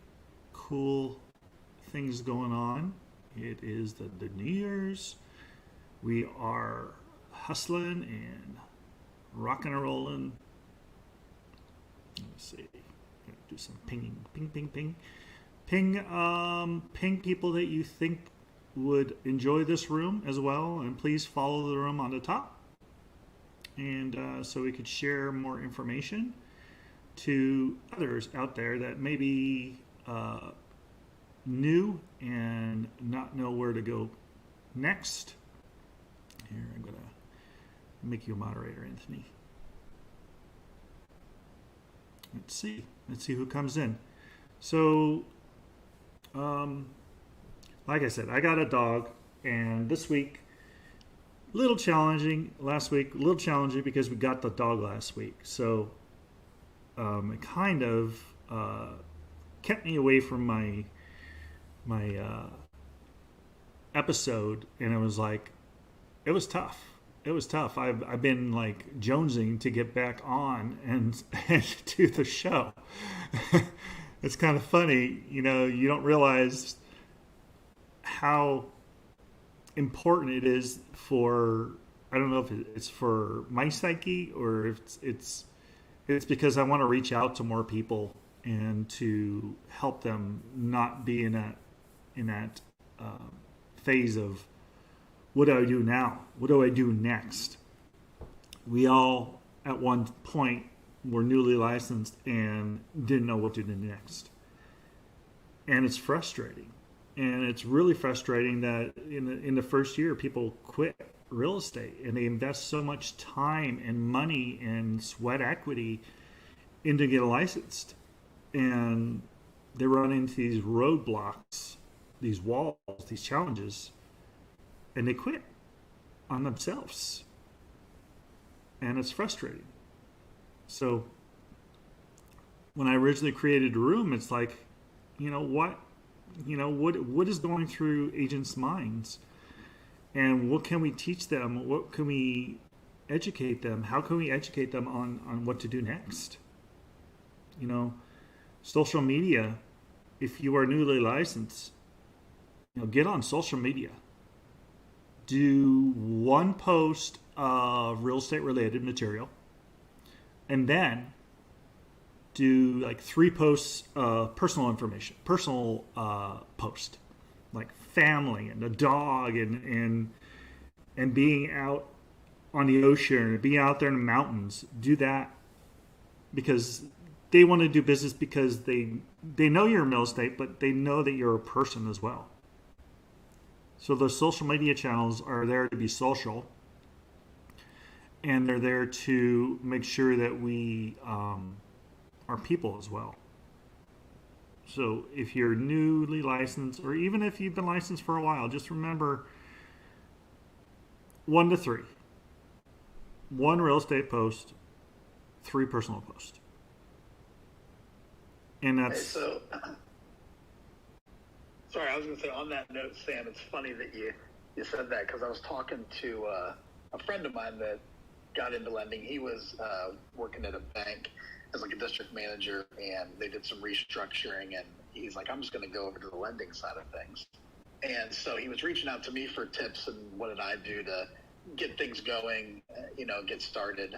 cool things going on. It is the New Year's. We are hustling and rocking and rolling. Let's see. Do some pinging. Ping. Ping people that you think would enjoy this room as well, and please follow the room on the top, and so we could share more information to others out there that may be new and not know where to go next. Here, I'm gonna make you a moderator, Anthony. Let's see who comes in. So like I said, I got a dog, and this week, a little challenging. Last week, a little challenging because we got the dog last week. So it kind of kept me away from my episode, and it was tough. it was tough. I've been like jonesing to get back on and and do the show. It's kind of funny, you know. You don't realize how important it is for. I don't know if it's for my psyche or if it's because I want to reach out to more people and to help them not be in that phase of what do I do now? What do I do next? We all at one point were newly licensed and didn't know what to do next, and it's frustrating. And it's really frustrating that in the first year people quit real estate and they invest so much time and money and sweat equity into getting licensed, and they run into these roadblocks, these walls, these challenges, and they quit on themselves, and it's frustrating. So when I originally created the room, it's like, what is going through agents' minds, and what can we teach them? What can we educate them? How can we educate them on what to do next? Social media, if you are newly licensed, get on social media. Do one post of real estate related material, and then do like 3 posts of personal information, personal post, like family and a dog and being out on the ocean and being out there in the mountains. Do that because they want to do business, because they know you're in real estate, but they know that you're a person as well. So those social media channels are there to be social, and they're there to make sure that we are people as well. So if you're newly licensed, or even if you've been licensed for a while, just remember 1 to 3. 1 real estate post, 3 personal posts. And that's... So, sorry, I was going to say on that note, Sam, it's funny that you said that, because I was talking to a friend of mine that got into lending. He was working at a bank as like a district manager, and they did some restructuring, and he's like, I'm just going to go over to the lending side of things. And so he was reaching out to me for tips and what did I do to get things going, get started,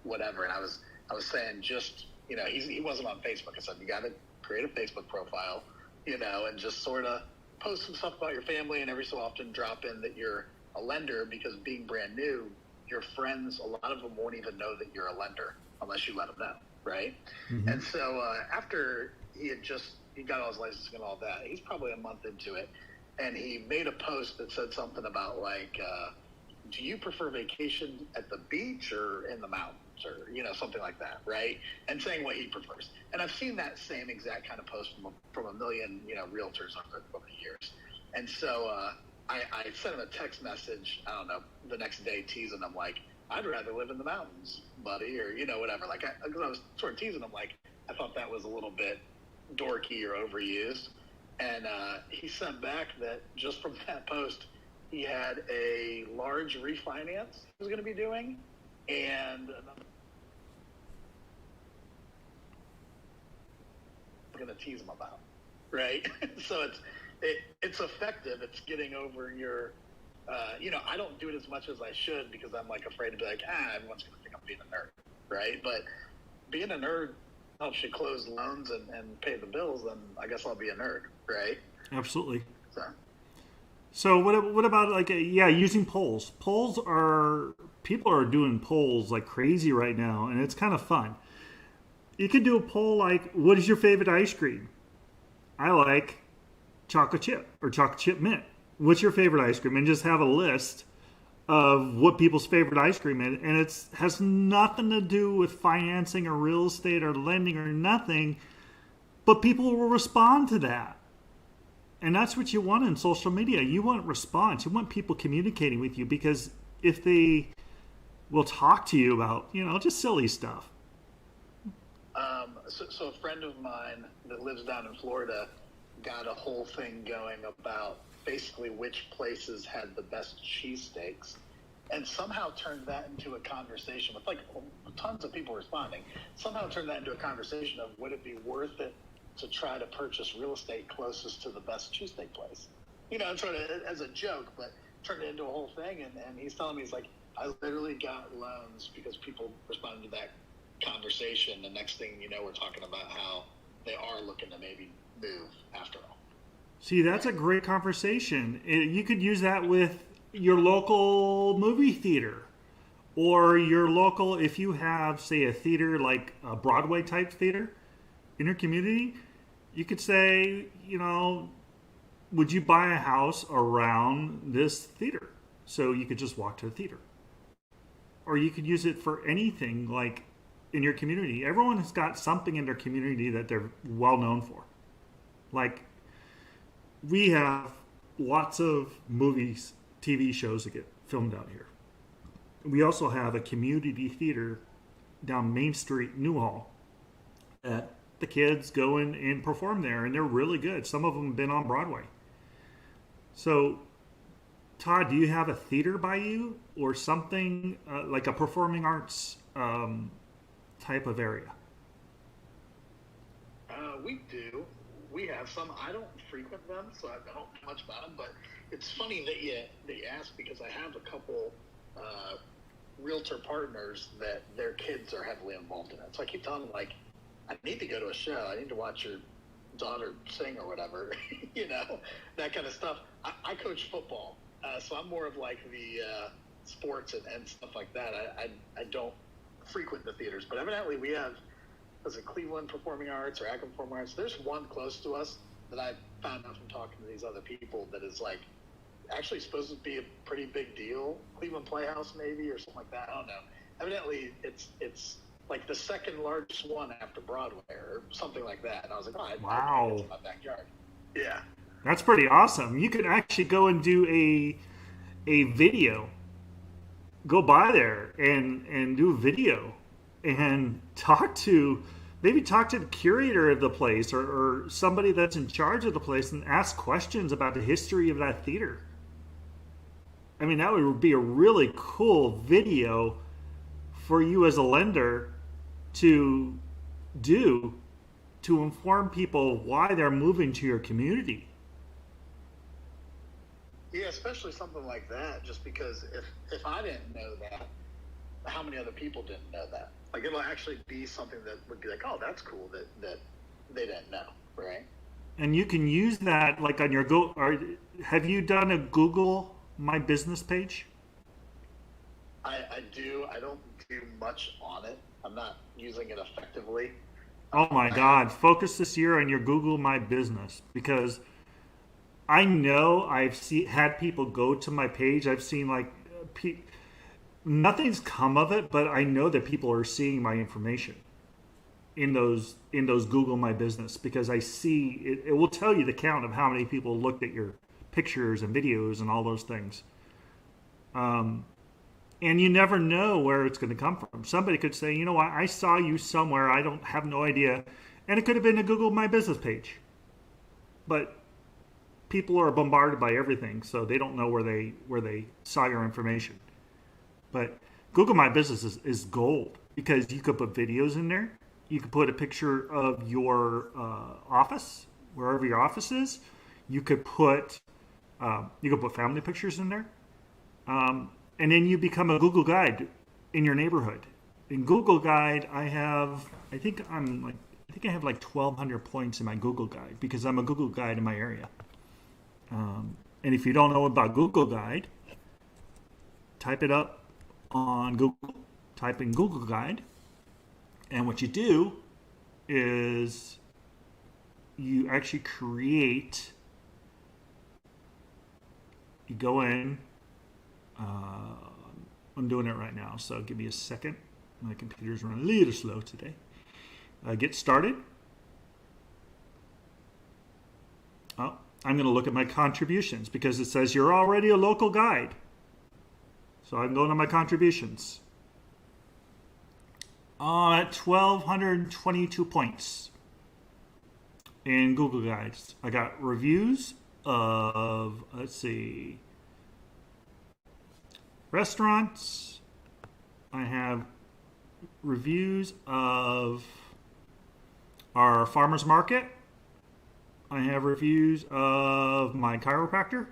whatever. And I was saying, just, he wasn't on Facebook. I said, you got to create a Facebook profile, and just sort of post some stuff about your family, and every so often drop in that you're a lender, because being brand new, your friends, a lot of them won't even know that you're a lender unless you let them know, right? Mm-hmm. And so after he got all his licensing and all that, he's probably a month into it, and he made a post that said something about like, do you prefer vacation at the beach or in the mountains, or something like that, right? And saying what he prefers. And I've seen that same exact kind of post from a million realtors over the years. And so I sent him a text message, I don't know, the next day, teasing him like, I'd rather live in the mountains, buddy, or whatever. Like, because I was sort of teasing him, like I thought that was a little bit dorky or overused. And he sent back that just from that post, he had a large refinance he was going to be doing, and I'm going to tease him about, right? So it's effective. It's getting over your, I don't do it as much as I should, because I'm like afraid to be like, everyone's going to think I'm being a nerd, right? But being a nerd helps you close loans and pay the bills, then I guess I'll be a nerd, right? Absolutely. So what about like using polls? People are doing polls like crazy right now, and it's kind of fun. You could do a poll like, what is your favorite ice cream? I like chocolate chip or chocolate chip mint. What's your favorite ice cream? And just have a list of what people's favorite ice cream is, and it has nothing to do with financing or real estate or lending or nothing, but people will respond to that. And that's what you want in social media. You want response. You want people communicating with you, because if they will talk to you about, just silly stuff. So a friend of mine that lives down in Florida got a whole thing going about basically which places had the best cheesesteaks. and somehow turned that into a conversation with like tons of people responding. Somehow turned that into a conversation of would it be worth it to try to purchase real estate closest to the best cheesesteak place? You know, sort of as a joke, but turned it into a whole thing. And he's telling me, he's like, I literally got loans because people responded to that conversation. The next thing you know, we're talking about how they are looking to maybe move after all. See, that's a great conversation. You could use that with your local movie theater, or your local, if you have, say, a theater like a Broadway type theater in your community, you could say, you know, would you buy a house around this theater? So you could just walk to the theater. Or you could use it for anything like in your community. Everyone has got something in their community that they're well known for. Like, we have lots of movies, TV shows that get filmed out here. We also have a community theater down Main Street, Newhall, that the kids go in and perform there, and they're really good. Some of them have been on Broadway. So, Todd, do you have a theater by you or something like a performing arts type of area? We do. We have some. I don't frequent them, so I don't know much about them. But it's funny that you ask, because I have a couple realtor partners that their kids are heavily involved in it. So I keep telling them, like, I need to go to a show. I need to watch your daughter sing or whatever, you know, that kind of stuff. I coach football, so I'm more of like the sports and stuff like that. I don't frequent the theaters, but evidently we have, was it Cleveland Performing Arts or Akron Performing Arts? There's one close to us that I found out from talking to these other people that is like actually supposed to be a pretty big deal. Cleveland Playhouse maybe, or something like that. I don't know. Evidently it's like the second largest one after Broadway or something like that. And I was like, oh, wow. It's in my backyard. Yeah. That's pretty awesome. You could actually go and do a video. Go by there and do a video and talk to the curator of the place or somebody that's in charge of the place and ask questions about the history of that theater. I mean, that would be a really cool video for you as a lender to do to inform people why they're moving to your community. Yeah, especially something like that, just because if I didn't know that, how many other people didn't know that? Like, it'll actually be something that would be like, oh, that's cool that they didn't know, right? And you can use that like on your have you done a Google My Business page? I do. I don't do much on it. I'm not using it effectively. Oh my God. Focus this year on your Google My Business, because I know I've had people go to my page. I've seen like nothing's come of it, but I know that people are seeing my information in those Google My Business, because I see it. It will tell you the count of how many people looked at your pictures and videos and all those things. And you never know where it's going to come from. Somebody could say, you know what, I saw you somewhere. I don't have no idea. And it could have been a Google My Business page. But people are bombarded by everything, so they don't know where they saw your information. But Google My Business is gold, because you could put videos in there. You could put a picture of your office, wherever your office is. You could put family pictures in there. And then you become a Google Guide in your neighborhood. In Google Guide, I think I have like 1,200 points in my Google Guide, because I'm a Google Guide in my area. And if you don't know about Google Guide, type it up on Google. Type in Google Guide. And what you do is you actually create, you go in, I'm doing it right now, so give me a second. My computer's running a little slow today. Get started. Oh, I'm going to look at my contributions, because it says you're already a local guide. So I'm going to my contributions. At 1,222 points in Google Guides. I got reviews of, let's see, restaurants. I have reviews of our farmer's market. I have reviews of my chiropractor.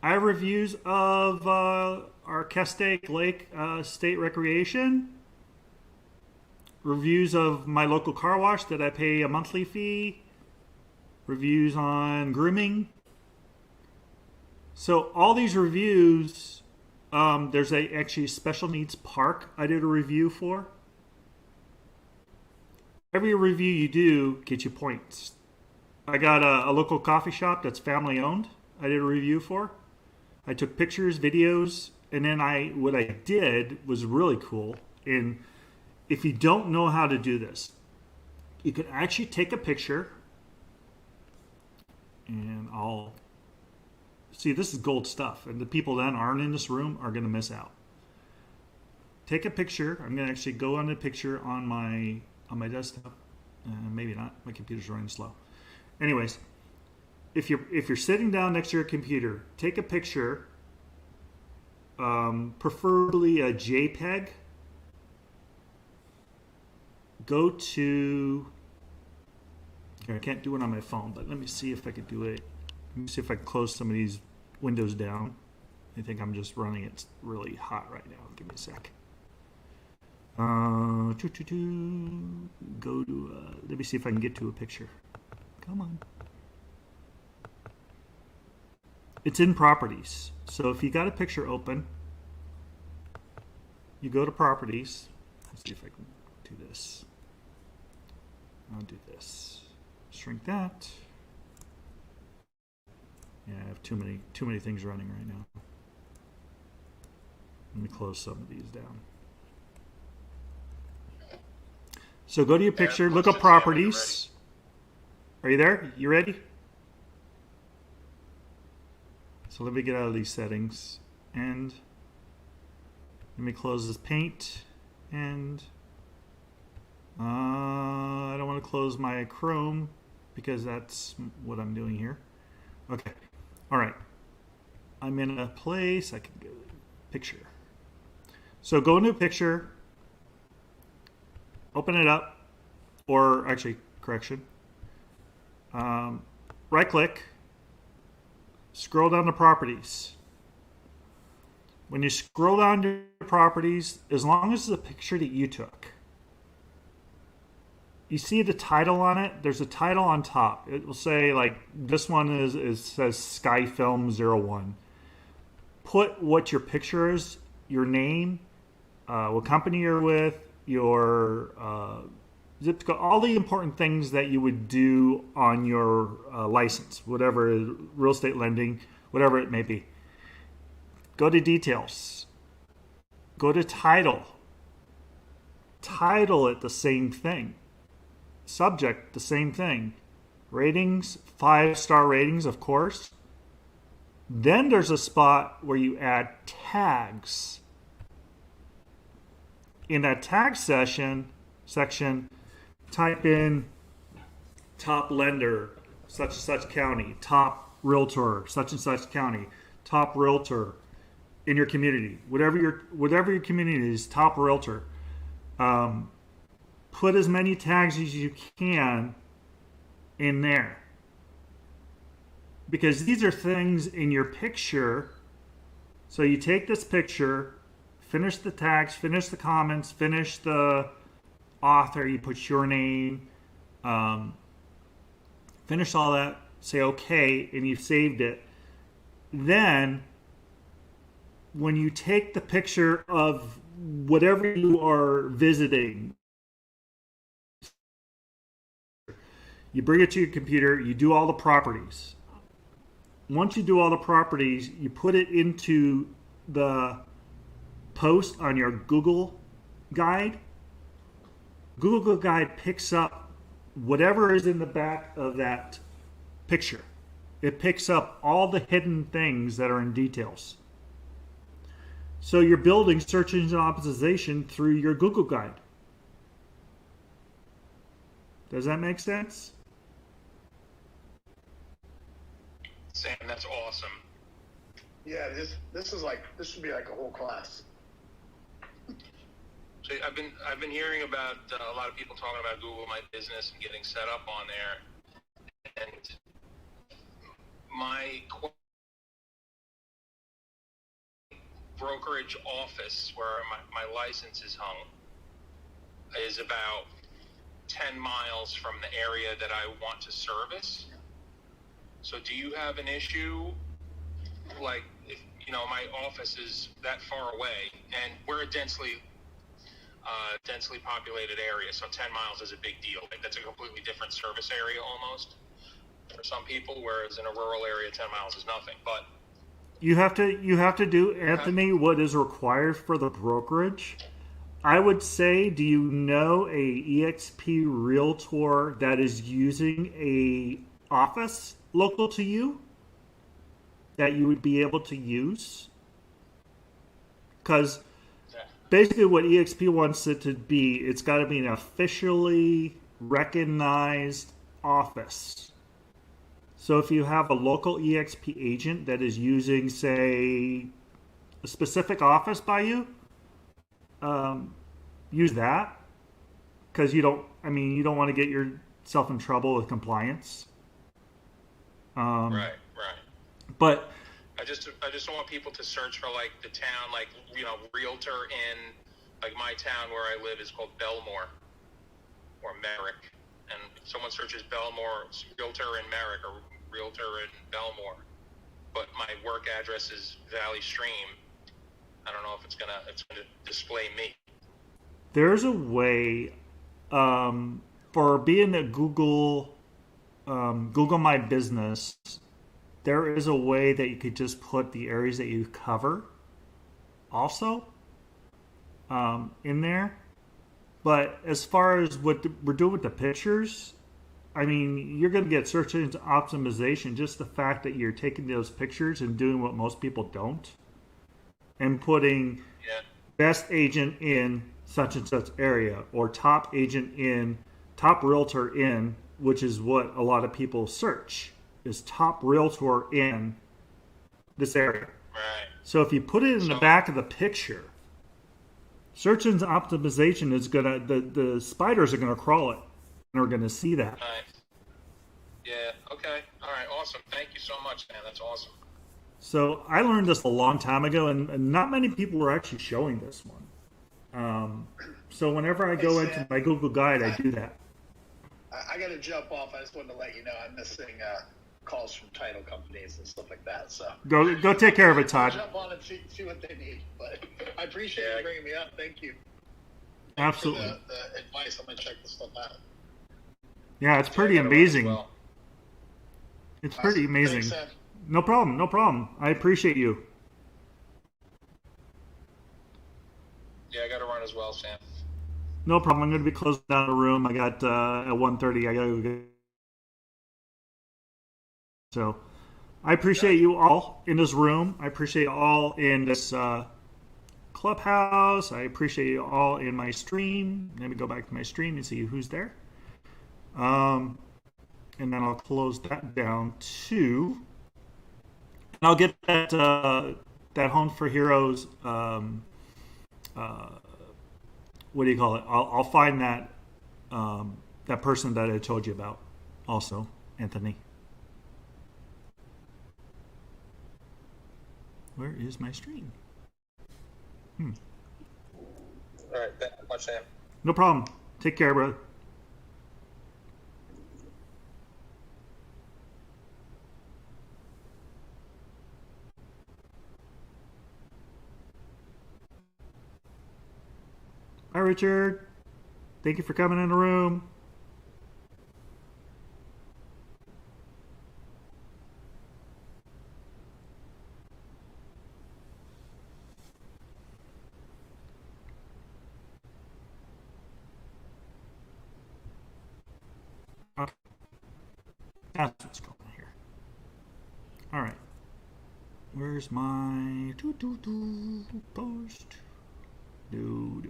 I have reviews of our Castaic Lake State Recreation. Reviews of my local car wash that I pay a monthly fee. Reviews on grooming. So all these reviews, there's actually a special needs park I did a review for. Every review you do gets you points. I got a local coffee shop that's family owned I did a review for. I took pictures, videos, and then what I did was really cool. And if you don't know how to do this, you can actually take a picture, and I'll see, this is gold stuff, and the people that aren't in this room are going to miss out. Take a picture. I'm going to actually go on the picture on my desktop. Maybe not. My computer's running slow. Anyways, if you're sitting down next to your computer, take a picture, preferably a JPEG. Go to, I can't do it on my phone, but let me see if I could do it. Let me see if I can close some of these windows down. I think I'm just running it really hot right now. Give me a sec. Go to, let me see if I can get to a picture. Come on. It's in properties. So if you got a picture open, you go to properties. Let's see if I can do this. I'll do this. Shrink that. Yeah, I have too many things running right now. Let me close some of these down. So go to your picture, look up properties. Are you there? You ready? So let me get out of these settings and let me close this paint, and I don't want to close my Chrome because that's what I'm doing here. Okay. All right. I'm in a place I can go picture. So go into a picture, open it up, or actually, correction. Right click, scroll down to properties. When you scroll down to properties, as long as it's a picture that you took, you see the title on it. There's a title on top. It will say, like, this one says Skyfilm01. Put what your picture is, your name, what company you're with, your zip code, all the important things that you would do on your license, whatever, real estate lending, whatever it may be. Go to details. Go to title. Title it the same thing. Subject, the same thing. Ratings, 5-star ratings, of course. Then there's a spot where you add tags. In that tag section, type in top lender, such and such county, top realtor, such and such county, top realtor in your community, whatever your community is, top realtor. Put as many tags as you can in there, because these are things in your picture. So you take this picture, finish the tags, finish the comments, finish the author, you put your name, finish all that, say okay, and you've saved it. Then when you take the picture of whatever you are visiting, you bring it to your computer, you do all the properties. Once you do all the properties, you put it into the post on your Google Guide. Google Guide picks up whatever is in the back of that picture. It picks up all the hidden things that are in details. So you're building search engine optimization through your Google Guide. Does that make sense? Sam, that's awesome. Yeah, this should be like a whole class. So I've been hearing about a lot of people talking about Google My Business and getting set up on there, and my brokerage office where my license is hung is about 10 miles from the area that I want to service. So do you have an issue, like, if, my office is that far away, and we're a densely populated area, so 10 miles is a big deal. Like, that's a completely different service area almost for some people, whereas in a rural area, 10 miles is nothing. But You have to do, Anthony, what is required for the brokerage. I would say, do you know a eXp realtor that is using a office local to you that you would be able to use? Because basically what eXp wants it to be, it's got to be an officially recognized office. So if you have a local eXp agent that is using, say, a specific office by you, use that, because you don't want to get yourself in trouble with compliance. right. But I just don't want people to search for like the town, like, realtor in, like, my town where I live is called Belmore or Merrick, and if someone searches Belmore, realtor in Merrick or realtor in Belmore, but my work address is Valley Stream, I don't know if it's gonna display me. there's a way for being a Google My Business. There is a way that you could just put the areas that you cover also in there. But as far as what we're doing with the pictures, I mean, you're going to get search engine optimization. Just the fact that you're taking those pictures and doing what most people don't, and putting best agent in such and such area, or top realtor in, which is what a lot of people search, is top realtor in this area. Right. So if you put it in the back of the picture, search engine optimization is gonna, the spiders are gonna crawl it and are gonna see that. Nice. Yeah. Okay. All right. Awesome. Thank you so much, man. That's awesome. So I learned this a long time ago, and not many people were actually showing this one. So whenever I go into my Google Guide, I do that. I got to jump off. I just wanted to let you know I'm missing calls from title companies and stuff like that. So Go take care of it, Todd. Jump on and see what they need. But I appreciate you bringing me up. Thank you. Absolutely. For the advice. I'm gonna check this stuff out. Yeah, it's pretty amazing. Well. It's pretty amazing. Thanks, No problem. I appreciate you. Yeah, I got to run as well, Sam. No problem. I'm going to be closing down the room. I got at 1:30. I got to go. So, I appreciate you all in this room. I appreciate you all in this clubhouse. I appreciate you all in my stream. Let me go back to my stream and see who's there. And then I'll close that down too. And I'll get that Home for Heroes. What do you call it? I'll find that that person that I told you about. Also, Anthony. Where is my stream? All right. Thanks so much, Sam. No problem. Take care, brother. Hi, Richard. Thank you for coming in the room. Okay. That's what's going on here. All right. Where's my post? No.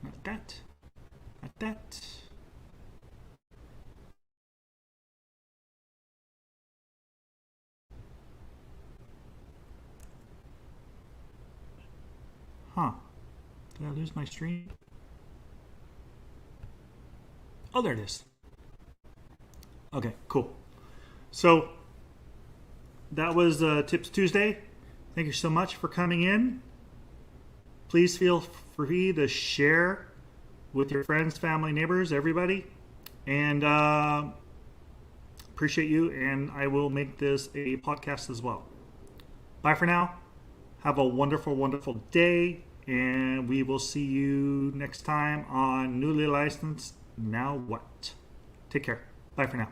Not that. Not that. Huh. Did I lose my stream? Oh, there it is. Okay, cool. So that was Tips Tuesday. Thank you so much for coming in. Please feel free to share with your friends, family, neighbors, everybody. And appreciate you. And I will make this a podcast as well. Bye for now. Have a wonderful, wonderful day. And we will see you next time on Newly Licensed Now What. Take care. Bye for now.